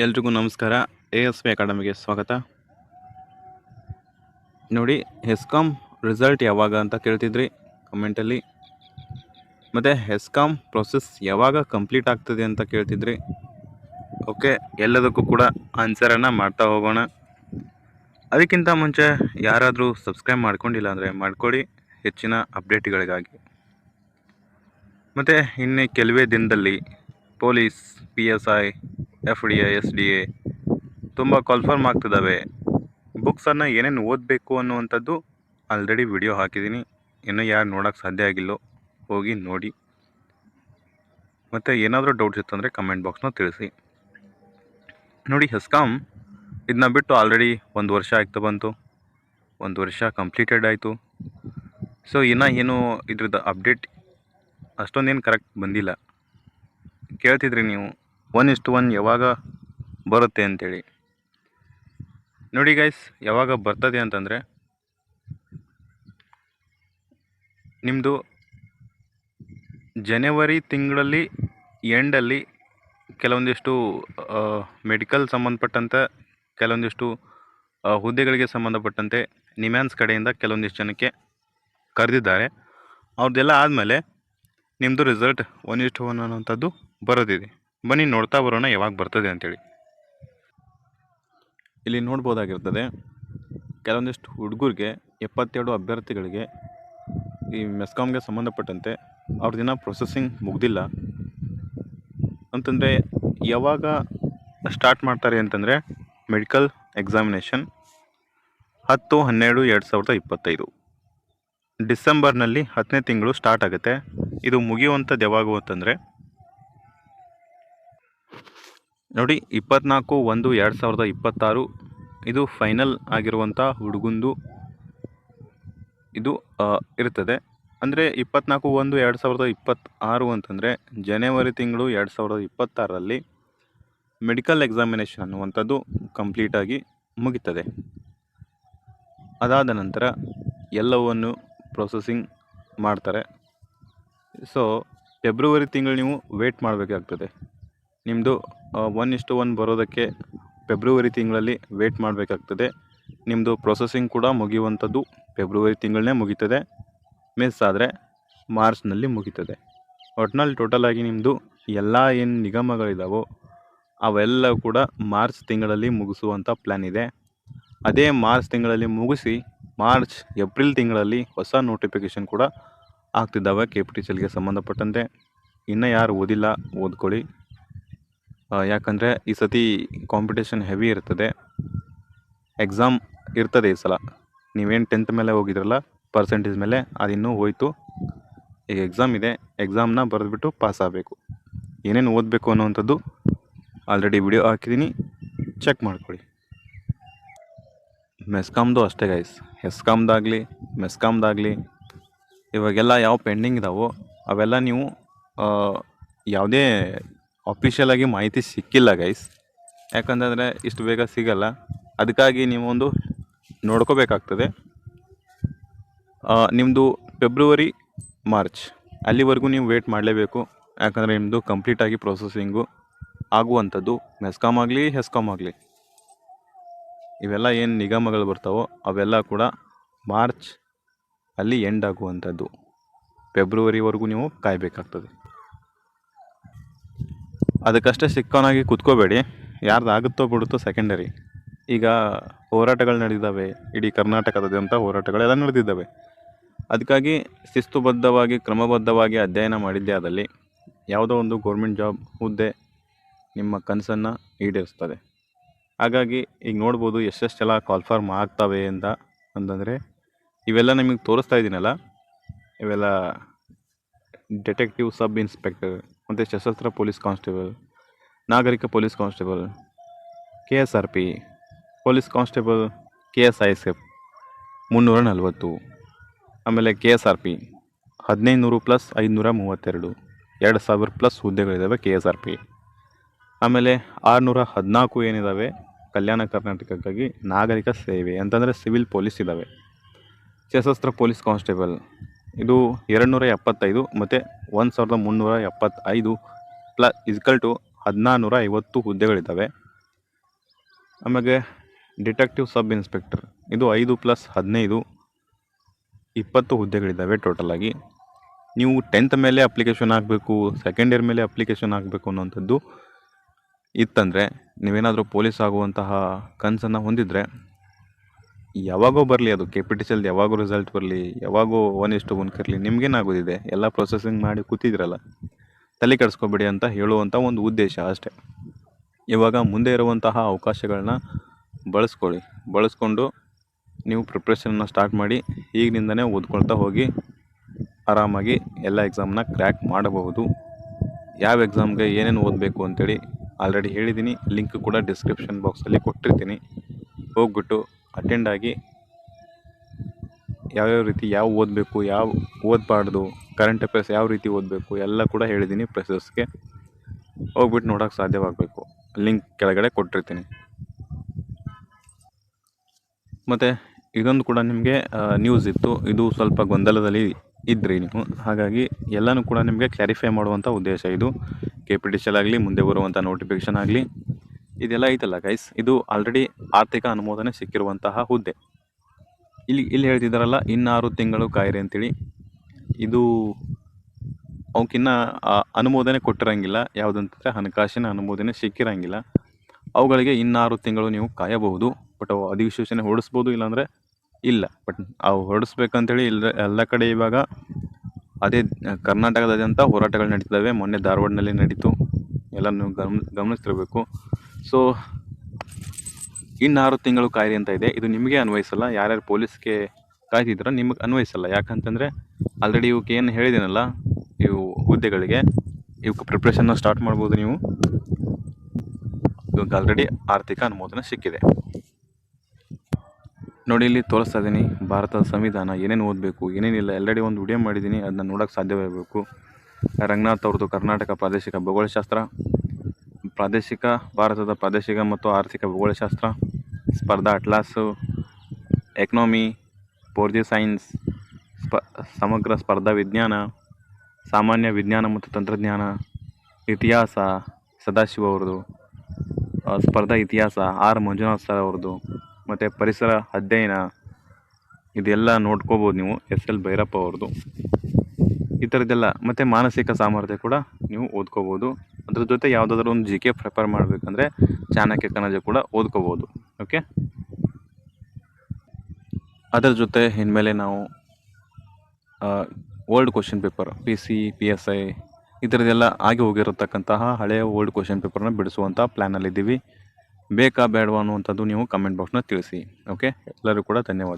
ಎಲ್ರಿಗೂ ನಮಸ್ಕಾರ. ASP ಅಕಾಡೆಮಿಗೆ ಸ್ವಾಗತ. ನೋಡಿ, ಹೆಸ್ಕಾಮ್ ರಿಸಲ್ಟ್ ಯಾವಾಗ ಅಂತ ಕೇಳ್ತಿದ್ರಿ ಕಮೆಂಟಲ್ಲಿ. ಮತ್ತು ಹೆಸ್ಕಾಮ್ ಪ್ರೊಸೆಸ್ ಯಾವಾಗ ಕಂಪ್ಲೀಟ್ ಆಗ್ತದೆ ಅಂತ ಕೇಳ್ತಿದ್ರಿ. ಓಕೆ, ಎಲ್ಲದಕ್ಕೂ ಕೂಡ ಆನ್ಸರನ್ನು ಮಾಡ್ತಾ ಹೋಗೋಣ. ಅದಕ್ಕಿಂತ ಮುಂಚೆ ಯಾರಾದರೂ ಸಬ್ಸ್ಕ್ರೈಬ್ ಮಾಡ್ಕೊಂಡಿಲ್ಲ ಅಂದರೆ ಮಾಡ್ಕೊಳ್ಳಿ, ಹೆಚ್ಚಿನ ಅಪ್ಡೇಟ್ಗಳಿಗಾಗಿ. ಮತ್ತು ಇನ್ನು ಕೆಲವೇ ದಿನದಲ್ಲಿ ಪೊಲೀಸ್, PSI, FDI, SDA ತುಂಬ ಕಾಲ್ಫರ್ಮ್ ಆಗ್ತಿದ್ದಾವೆ. ಬುಕ್ಸನ್ನು ಏನೇನು ಓದಬೇಕು ಅನ್ನುವಂಥದ್ದು ಆಲ್ರೆಡಿ ವಿಡಿಯೋ ಹಾಕಿದ್ದೀನಿ. ಇನ್ನೂ ಯಾರು ನೋಡೋಕ್ಕೆ ಸಾಧ್ಯ ಆಗಿಲ್ಲೋ ಹೋಗಿ ನೋಡಿ. ಮತ್ತು ಏನಾದರೂ ಡೌಟ್ಸ್ ಇತ್ತಂದರೆ ಕಮೆಂಟ್ ಬಾಕ್ಸ್ನ ತಿಳಿಸಿ. ನೋಡಿ, ಹೆಸ್ಕಾಮ್ ಇದನ್ನ ಬಿಟ್ಟು ಆಲ್ರೆಡಿ 1 ವರ್ಷ ಆಗ್ತಾ ಬಂತು. 1 ವರ್ಷ ಕಂಪ್ಲೀಟೆಡ್ ಆಯಿತು. ಸೊ ಇನ್ನೂ ಏನು ಇದ್ರದ್ದು ಅಪ್ಡೇಟ್ ಅಷ್ಟೊಂದೇನು ಕರೆಕ್ಟ್ ಬಂದಿಲ್ಲ. ಕೇಳ್ತಿದ್ರಿ ನೀವು 1:1 ಯಾವಾಗ ಬರುತ್ತೆ ಅಂತೇಳಿ. ನೋಡಿ ಗೈಸ್, ಯಾವಾಗ ಬರ್ತದೆ ಅಂತಂದರೆ ನಿಮ್ಮದು ಜನವರಿ ತಿಂಗಳಲ್ಲಿ ಎಂಡಲ್ಲಿ ಕೆಲವೊಂದಿಷ್ಟು ಮೆಡಿಕಲ್ ಸಂಬಂಧಪಟ್ಟಂತೆ ಕೆಲವೊಂದಿಷ್ಟು ಹುದ್ದೆಗಳಿಗೆ ಸಂಬಂಧಪಟ್ಟಂತೆ ನಿಮ್ಯಾನ್ಸ್ ಕಡೆಯಿಂದ ಕೆಲವೊಂದಿಷ್ಟು ಜನಕ್ಕೆ ಕರೆದಿದ್ದಾರೆ. ಅವ್ರದ್ದೆಲ್ಲ ಆದಮೇಲೆ ನಿಮ್ಮದು ರಿಸಲ್ಟ್ 1:1 ಅನ್ನೋಂಥದ್ದು ಬರೋದಿದೆ. ಬನ್ನಿ ನೋಡ್ತಾ ಬರೋಣ ಯಾವಾಗ ಬರ್ತದೆ ಅಂತೇಳಿ. ಇಲ್ಲಿ ನೋಡ್ಬೋದಾಗಿರ್ತದೆ, ಕೆಲವೊಂದಿಷ್ಟು ಹುಡುಗರಿಗೆ 72 ಅಭ್ಯರ್ಥಿಗಳಿಗೆ ಈ ಮೆಸ್ಕಾಮ್ಗೆ ಸಂಬಂಧಪಟ್ಟಂತೆ ಅವ್ರದ್ದಿನ ಪ್ರೊಸೆಸಿಂಗ್ ಮುಗ್ದಿಲ್ಲ. ಅಂತಂದರೆ ಯಾವಾಗ ಸ್ಟಾರ್ಟ್ ಮಾಡ್ತಾರೆ ಅಂತಂದರೆ ಮೆಡಿಕಲ್ ಎಕ್ಸಾಮಿನೇಷನ್ 10/12/2025 ಡಿಸೆಂಬರ್ನಲ್ಲಿ 10ನೇ ತಿಂಗಳು ಸ್ಟಾರ್ಟ್ ಆಗುತ್ತೆ. ಇದು ಮುಗಿಯುವಂಥದ್ದು ಯಾವಾಗ ಅಂತಂದರೆ ನೋಡಿ 24/1/2026 ಇದು ಫೈನಲ್ ಆಗಿರುವಂಥ ಹುಡುಗಂದು ಇದು ಇರ್ತದೆ. ಅಂದರೆ 24/1/2026 ಅಂತಂದರೆ ಜನವರಿ ತಿಂಗಳು 2026ರಲ್ಲಿ ಮೆಡಿಕಲ್ ಎಕ್ಸಾಮಿನೇಷನ್ ಅನ್ನುವಂಥದ್ದು ಕಂಪ್ಲೀಟಾಗಿ ಮುಗಿತದೆ. ಅದಾದ ನಂತರ ಎಲ್ಲವನ್ನು ಪ್ರೊಸೆಸಿಂಗ್ ಮಾಡ್ತಾರೆ. ಸೊ ಫೆಬ್ರವರಿ ತಿಂಗಳು ನೀವು ವೇಟ್ ಮಾಡಬೇಕಾಗ್ತದೆ. ನಿಮ್ಮದು 1:1 ಬರೋದಕ್ಕೆ ಫೆಬ್ರವರಿ ತಿಂಗಳಲ್ಲಿ ವೇಟ್ ಮಾಡಬೇಕಾಗ್ತದೆ. ನಿಮ್ಮದು ಪ್ರೊಸೆಸಿಂಗ್ ಕೂಡ ಮುಗಿಯುವಂಥದ್ದು ಫೆಬ್ರವರಿ ತಿಂಗಳನ್ನೇ ಮುಗೀತದೆ. ಮಿಸ್ ಆದರೆ ಮಾರ್ಚ್ನಲ್ಲಿ ಮುಗೀತದೆ. ಒಟ್ನಲ್ಲಿ ಟೋಟಲಾಗಿ ನಿಮ್ಮದು ಎಲ್ಲ ಏನು ನಿಗಮಗಳಿದ್ದಾವೋ ಅವೆಲ್ಲ ಕೂಡ ಮಾರ್ಚ್ ತಿಂಗಳಲ್ಲಿ ಮುಗಿಸುವಂಥ ಪ್ಲ್ಯಾನ್ ಇದೆ. ಅದೇ ಮಾರ್ಚ್ ತಿಂಗಳಲ್ಲಿ ಮುಗಿಸಿ ಏಪ್ರಿಲ್ ತಿಂಗಳಲ್ಲಿ ಹೊಸ ನೋಟಿಫಿಕೇಷನ್ ಕೂಡ ಆಗ್ತಿದ್ದಾವೆ KPTCLಗೆ ಸಂಬಂಧಪಟ್ಟಂತೆ. ಇನ್ನೂ ಯಾರು ಓದಿಲ್ಲ ಓದ್ಕೊಳ್ಳಿ, ಯಾಕಂದರೆ ಈ ಸತಿ ಕಾಂಪಿಟೇಷನ್ ಹೆವಿ ಇರ್ತದೆ. ಎಕ್ಸಾಮ್ ಇರ್ತದೆ ಈ ಸಲ. ನೀವೇನು 10th ಮೇಲೆ ಹೋಗಿದ್ರಲ್ಲ ಪರ್ಸೆಂಟೇಜ್ ಮೇಲೆ ಅದಿನ್ನೂ ಹೋಯಿತು. ಈಗ ಎಕ್ಸಾಮ್ ಇದೆ, ಎಕ್ಸಾಮ್ನ ಬರೆದ್ಬಿಟ್ಟು ಪಾಸ್ ಆಗಬೇಕು. ಏನೇನು ಓದಬೇಕು ಅನ್ನೋವಂಥದ್ದು ಆಲ್ರೆಡಿ ವಿಡಿಯೋ ಹಾಕಿದ್ದೀನಿ, ಚೆಕ್ ಮಾಡ್ಕೊಳ್ಳಿ. ಮೆಸ್ಕಾಮ್ದು ಅಷ್ಟೇ ಗೈಸ್, ಮೆಸ್ಕಾಮ್ದಾಗಲಿ ಇವಾಗೆಲ್ಲ ಯಾವ ಪೆಂಡಿಂಗ್ ಇದ್ದಾವೋ ಅವೆಲ್ಲ ನೀವು ಯಾವುದೇ ಅಫಿಷಿಯಲಾಗಿ ಮಾಹಿತಿ ಸಿಕ್ಕಿಲ್ಲ ಗೈಸ್. ಯಾಕಂತಂದರೆ ಇಷ್ಟು ಬೇಗ ಸಿಗಲ್ಲ. ಅದಕ್ಕಾಗಿ ನೀವು ಒಂದು ನೋಡ್ಕೋಬೇಕಾಗ್ತದೆ. ನಿಮ್ಮದು ಫೆಬ್ರವರಿ ಮಾರ್ಚ್ ಅಲ್ಲಿವರೆಗೂ ನೀವು ವೇಟ್ ಮಾಡಲೇಬೇಕು. ಯಾಕಂದರೆ ನಿಮ್ಮದು ಕಂಪ್ಲೀಟಾಗಿ ಪ್ರೊಸೆಸಿಂಗು ಆಗುವಂಥದ್ದು ಮೆಸ್ಕಾಮ್ ಆಗಲಿ ಹೆಸ್ಕಾಮ್ ಆಗಲಿ ಇವೆಲ್ಲ ಏನು ನಿಗಮಗಳು ಬರ್ತಾವೋ ಅವೆಲ್ಲ ಕೂಡ ಮಾರ್ಚ್ ಅಲ್ಲಿ ಎಂಡ್ ಆಗುವಂಥದ್ದು. ಫೆಬ್ರವರಿವರೆಗೂ ನೀವು ಕಾಯಬೇಕಾಗ್ತದೆ. ಅದಕ್ಕಷ್ಟೇ ಸಿಕ್ಕೋನಾಗಿ ಕೂತ್ಕೋಬೇಡಿ. ಯಾರ್ದು ಆಗುತ್ತೋ ಬಿಡುತ್ತೋ ಸೆಕೆಂಡರಿ. ಈಗ ಹೋರಾಟಗಳು ನಡೆದಿದ್ದಾವೆ, ಇಡೀ ಕರ್ನಾಟಕದಾದ್ಯಂತ ಹೋರಾಟಗಳೆಲ್ಲ ನಡೆದಿದ್ದಾವೆ. ಅದಕ್ಕಾಗಿ ಶಿಸ್ತುಬದ್ಧವಾಗಿ ಕ್ರಮಬದ್ಧವಾಗಿ ಅಧ್ಯಯನ ಮಾಡಿದ್ದೇ ಆದಲ್ಲಿ ಯಾವುದೋ ಒಂದು ಗೌರ್ಮೆಂಟ್ ಜಾಬ್ ಹುದ್ದೆ ನಿಮ್ಮ ಕನಸನ್ನು ಈಡೇರಿಸ್ತದೆ. ಹಾಗಾಗಿ ಈಗ ನೋಡ್ಬೋದು ಎಷ್ಟೆಷ್ಟೆಲ್ಲ ಕಾಲ್ಫಾರ್ಮ್ ಆಗ್ತವೆ ಅಂತಂದರೆ ಇವೆಲ್ಲ ನಿಮಗೆ ತೋರಿಸ್ತಾ ಇದ್ದೀನಲ್ಲ, ಇವೆಲ್ಲ ಡಿಟೆಕ್ಟಿವ್, ಸಬ್ ಇನ್ಸ್ಪೆಕ್ಟರ್ ಮತ್ತು ಸಶಸ್ತ್ರ ಪೊಲೀಸ್ ಕಾನ್ಸ್ಟೇಬಲ್, ನಾಗರಿಕ police constable, KSRP, police constable, KSISF 340, ಆಮೇಲೆ KSRP 1500 + 532, 2000+ ಹುದ್ದೆಗಳಿದ್ದಾವೆ KSRP. ಆಮೇಲೆ 614 ಏನಿದ್ದಾವೆ ಕಲ್ಯಾಣ ಕರ್ನಾಟಕಕ್ಕಾಗಿ ನಾಗರಿಕ ಸೇವೆ ಅಂತಂದರೆ ಸಿವಿಲ್ ಪೊಲೀಸ್ ಇದ್ದಾವೆ. ಸಶಸ್ತ್ರ ಪೊಲೀಸ್ ಕಾನ್ಸ್ಟೇಬಲ್ ಇದು 275 ಮತ್ತು 1375 += 1450 ಹುದ್ದೆಗಳಿದ್ದಾವೆ. ಆಮೇಲೆ ಡಿಟೆಕ್ಟಿವ್ ಸಬ್ ಇನ್ಸ್ಪೆಕ್ಟರ್ ಇದು 5+15 20 ಹುದ್ದೆಗಳಿದ್ದಾವೆ ಟೋಟಲಾಗಿ. ನೀವು 10th ಮೇಲೆ ಅಪ್ಲಿಕೇಶನ್ ಹಾಕಬೇಕು, ಸೆಕೆಂಡ್ ಇಯರ್ ಮೇಲೆ ಅಪ್ಲಿಕೇಶನ್ ಹಾಕಬೇಕು ಅನ್ನೋಂಥದ್ದು ಇತ್ತಂದರೆ, ನೀವೇನಾದರೂ ಪೊಲೀಸ್ ಆಗುವಂತಹ ಕನಸನ್ನು ಹೊಂದಿದರೆ, ಯಾವಾಗೋ ಬರಲಿ ಅದು KPTCL ಯಾವಾಗೋ ರಿಸಲ್ಟ್ ಬರಲಿ, ಯಾವಾಗೋ 1:1 ಕರಲಿ, ನಿಮಗೇನಾಗೋದಿದೆ, ಎಲ್ಲ ಪ್ರೊಸೆಸಿಂಗ್ ಮಾಡಿ ಕೂತಿದ್ರಲ್ಲ, ತಲೆ ಕೆಡಿಸ್ಕೊಬೇಡಿ ಅಂತ ಹೇಳುವಂಥ ಒಂದು ಉದ್ದೇಶ ಅಷ್ಟೇ. ಇವಾಗ ಮುಂದೆ ಇರುವಂತಹ ಅವಕಾಶಗಳನ್ನ ಬಳಸ್ಕೊಂಡು ನೀವು ಪ್ರಿಪ್ರೇಷನ್ನ ಸ್ಟಾರ್ಟ್ ಮಾಡಿ, ಈಗಿನಿಂದನೇ ಓದ್ಕೊಳ್ತಾ ಹೋಗಿ ಆರಾಮಾಗಿ ಎಲ್ಲ ಎಕ್ಸಾಮ್ನ ಕ್ರ್ಯಾಕ್ ಮಾಡಬಹುದು. ಯಾವ ಎಕ್ಸಾಮ್ಗೆ ಏನೇನು ಓದಬೇಕು ಅಂತೇಳಿ ಆಲ್ರೆಡಿ ಹೇಳಿದ್ದೀನಿ, ಲಿಂಕ್ ಕೂಡ ಡಿಸ್ಕ್ರಿಪ್ಷನ್ ಬಾಕ್ಸಲ್ಲಿ ಕೊಟ್ಟಿರ್ತೀನಿ. ಹೋಗ್ಬಿಟ್ಟು ಅಟೆಂಡ್ ಆಗಿ ಯಾವ್ಯಾವ ರೀತಿ ಓದಬೇಕು, ಓದಬಾರ್ದು, ಕರೆಂಟ್ ಅಫೇರ್ಸ್ ಯಾವ ರೀತಿ ಓದಬೇಕು ಎಲ್ಲ ಕೂಡ ಹೇಳಿದ್ದೀನಿ. ಪ್ರೆಸಸ್ಗೆ ಹೋಗ್ಬಿಟ್ಟು ನೋಡೋಕ್ಕೆ ಸಾಧ್ಯವಾಗಬೇಕು, ಲಿಂಕ್ ಕೆಳಗಡೆ ಕೊಟ್ಟಿರ್ತೀನಿ. ಮತ್ತು ಇದೊಂದು ಕೂಡ ನಿಮಗೆ ನ್ಯೂಸ್ ಇತ್ತು, ಇದು ಸ್ವಲ್ಪ ಗೊಂದಲದಲ್ಲಿ ಇದ್ರಿ ನೀವು, ಹಾಗಾಗಿ ಎಲ್ಲನೂ ಕೂಡ ನಿಮಗೆ ಕ್ಲಾರಿಫೈ ಮಾಡುವಂಥ ಉದ್ದೇಶ ಇದು. KPTCL ಆಗಲಿ, ಮುಂದೆ ಬರುವಂಥ ನೋಟಿಫಿಕೇಷನ್ ಆಗಲಿ, ಇದೆಲ್ಲ ಐತಲ್ಲ ಗೈಸ್, ಇದು ಆಲ್ರೆಡಿ ಆರ್ಥಿಕ ಅನುಮೋದನೆ ಸಿಕ್ಕಿರುವಂತಹ ಹುದ್ದೆ. ಇಲ್ಲಿ ಹೇಳ್ತಿದ್ದಾರಲ್ಲ, ಇನ್ನು 6 ತಿಂಗಳು ಕಾಯಿರಿ ಅಂತೇಳಿ, ಇದು ಅವಕ್ಕಿನ್ನ ಅನುಮೋದನೆ ಕೊಟ್ಟಿರಂಗಿಲ್ಲ. ಯಾವುದಂತಂದರೆ ಹಣಕಾಸಿನ ಅನುಮೋದನೆ ಸಿಕ್ಕಿರಂಗಿಲ್ಲ. ಅವುಗಳಿಗೆ ಇನ್ನು 6 ತಿಂಗಳು ನೀವು ಕಾಯಬಹುದು. ಬಟ್ ಅವು ಅಧಿಸೂಚನೆ ಹೊರಡಿಸ್ಬೋದು, ಇಲ್ಲಾಂದರೆ ಇಲ್ಲ. ಬಟ್ ಅವು ಹೊರಡಿಸ್ಬೇಕಂತೇಳಿ ಎಲ್ಲ ಕಡೆ ಇವಾಗ ಅದೇ ಕರ್ನಾಟಕದಾದ್ಯಂತ ಹೋರಾಟಗಳು ನಡೀತವೆ. ಮೊನ್ನೆ ಧಾರವಾಡನಲ್ಲಿ ನಡೀತು, ಎಲ್ಲ ನೀವು ಗಮನಿಸ್ತಿರಬೇಕು. ಸೊ ಇನ್ನು 6 ತಿಂಗಳು ಕಾಯಿರಿ ಅಂತ ಇದೆ. ಇದು ನಿಮಗೆ ಅನ್ವಯಿಸಲ್ಲ, ಯಾರ್ಯಾರು ಪೊಲೀಸ್ಗೆ ಕಾಯ್ತಿದ್ದೀರೋ ನಿಮಗೆ ಅನ್ವಯಿಸಲ್ಲ. ಯಾಕಂತಂದರೆ ಆಲ್ರೆಡಿ ಇವಕ್ಕೆ ಏನು ಹೇಳಿದ್ದೀನಲ್ಲ, ಇವು ಹುದ್ದೆಗಳಿಗೆ ಇವಕ್ಕೆ ಪ್ರಿಪ್ರೇಷನ್ನ ಸ್ಟಾರ್ಟ್ ಮಾಡ್ಬೋದು ನೀವು. ಇವಾಗ ಆಲ್ರೆಡಿ ಆರ್ಥಿಕ ಅನುಮೋದನೆ ಸಿಕ್ಕಿದೆ. ನೋಡಿ, ಇಲ್ಲಿ ತೋರಿಸ್ತಾ ಇದ್ದೀನಿ ಭಾರತದ ಸಂವಿಧಾನ, ಏನೇನು ಓದಬೇಕು ಏನೇನಿಲ್ಲ ಎಲ್ಲೆಡೆ ಒಂದು ವಿಡಿಯೋ ಮಾಡಿದ್ದೀನಿ, ಅದನ್ನ ನೋಡೋಕ್ಕೆ ಸಾಧ್ಯವಾಗಬೇಕು. ರಂಗನಾಥ್ ಅವ್ರದ್ದು ಕರ್ನಾಟಕ ಪ್ರಾದೇಶಿಕ ಭೂಗೋಳಶಾಸ್ತ್ರ, ಭಾರತದ ಪ್ರಾದೇಶಿಕ ಮತ್ತು ಆರ್ಥಿಕ ಭೂಗೋಳಶಾಸ್ತ್ರ, ಸ್ಪರ್ಧಾ ಅಟ್ಲಾಸು, ಎಕನಾಮಿ, 4G ಸೈನ್ಸ್, ಸಮಗ್ರ ಸ್ಪರ್ಧಾ ವಿಜ್ಞಾನ, ಸಾಮಾನ್ಯ ವಿಜ್ಞಾನ ಮತ್ತು ತಂತ್ರಜ್ಞಾನ, ಇತಿಹಾಸ ಸದಾಶಿವ ಅವ್ರದ್ದು, ಸ್ಪರ್ಧಾ ಇತಿಹಾಸ ಮಂಜುನಾಥ್ ಸರ್ ಅವ್ರದ್ದು, ಮತ್ತು ಪರಿಸರ ಅಧ್ಯಯನ, ಇದೆಲ್ಲ ನೋಡ್ಕೋಬೋದು ನೀವು, SL ಭೈರಪ್ಪ ಅವ್ರದ್ದು, ಈ ಥರದ್ದೆಲ್ಲ. ಮತ್ತು ಮಾನಸಿಕ ಸಾಮರ್ಥ್ಯ ಕೂಡ ನೀವು ಓದ್ಕೋಬೋದು. ಅದ್ರ ಜೊತೆ ಯಾವುದಾದ್ರೂ ಒಂದು GK ಪ್ರಿಪೇರ್ ಮಾಡಬೇಕಂದ್ರೆ ಚಾಣಕ್ಯ ಕಣಜ ಕೂಡ ಓದ್ಕೋಬೋದು. ಓಕೆ, ಅದರ ಜೊತೆ ಇನ್ಮೇಲೆ ನಾವು old question paper PC, PSI ಈ ಥರದ್ದೆಲ್ಲ ಆಗಿ ಹೋಗಿರತಕ್ಕಂತಹ ಹಳೆಯ ಓಲ್ಡ್ ಕ್ವಶನ್ ಪೇಪರ್ನ ಬಿಡಿಸುವಂಥ ಪ್ಲ್ಯಾನಲ್ಲಿದ್ದೀವಿ. ಬೇಕಾ ಬೇಡವಾ ಅನ್ನುವಂಥದ್ದು ನೀವು ಕಮೆಂಟ್ ಬಾಕ್ಸ್ನ ತಿಳಿಸಿ. ಓಕೆ, ಎಲ್ಲರೂ ಕೂಡ ಧನ್ಯವಾದ.